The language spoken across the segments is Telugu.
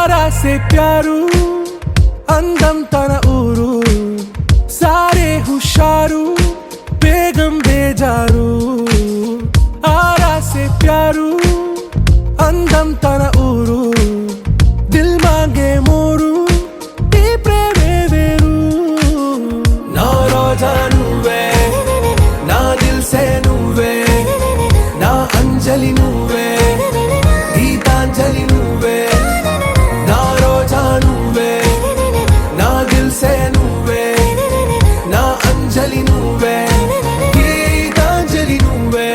आरा से प्यारू अंदम तन ऊरू सारे हुशारू बेगम बेजारू आरा से प्यारू अंदम तन ऊरू दिल मांगे मोरू ती प्रेमे वेरू ना रोजा నువ్వే నా దిల్ సే నువ్వే నా అంజలి నువ్వే గీతాంజలి నువ్వే నా రోజా నువ్వే నా దిల్ సే నువ్వే నా అంజలి నువ్వే గీతాంజలి నువ్వే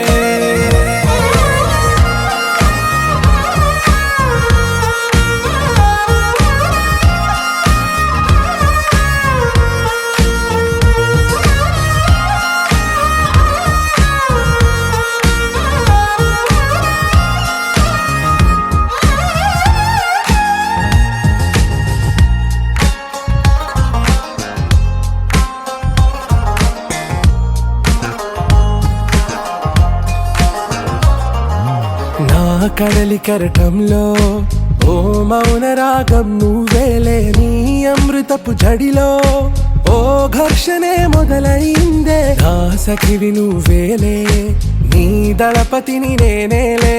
కడలి కరటంలో ఓ మౌన రాగం నువ్వేలే నీ అమృతపు జడిలో ఓ ఘర్షణే మొదలైందే నా సఖివి నువ్వేలే నీ దళపతిని నేనేలే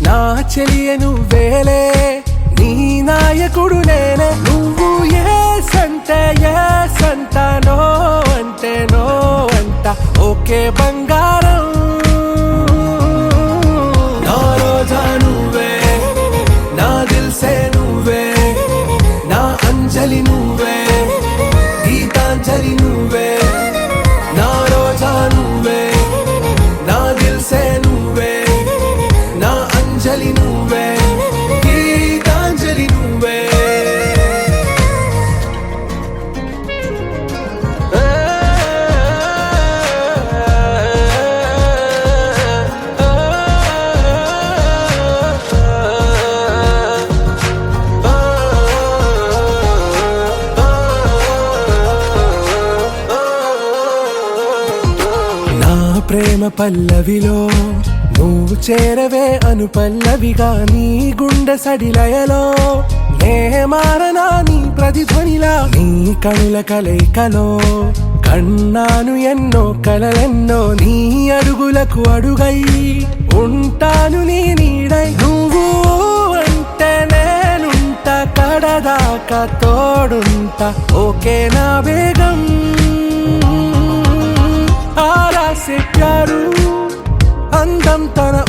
నా చెలియ నువ్వేలే నీ నాయకుడు నేనే నువ్వు ఏ సంట నో అంటే నో అంట ఓకే బంగారం నువ్వే నా దిల్ సే నువ్వే నా అంజలి నువ్వే గీతాంజలి నువ్వే నా రోజా నువ్వే నా దిల్ సే నువ్వే నా అంజలి నువ్వే గీతాంజలి నువ్వే ప్రేమ పల్లవిలో నువ్వు చేరవే అను పల్లవిగా నీ గుండె సడిలయలో నే మారనా నీ ప్రతిధ్వనిలా నీ కనుల కలయికలో కన్నాను ఎన్నో కలలెన్నో నీ అడుగులకు అడుగై ఉంటాను నీ నీడై నువ్వు అంటే నేనుంట కడదాకా తోడుంట ఓకే నా వేగం आरा से प्यारू अंदम तना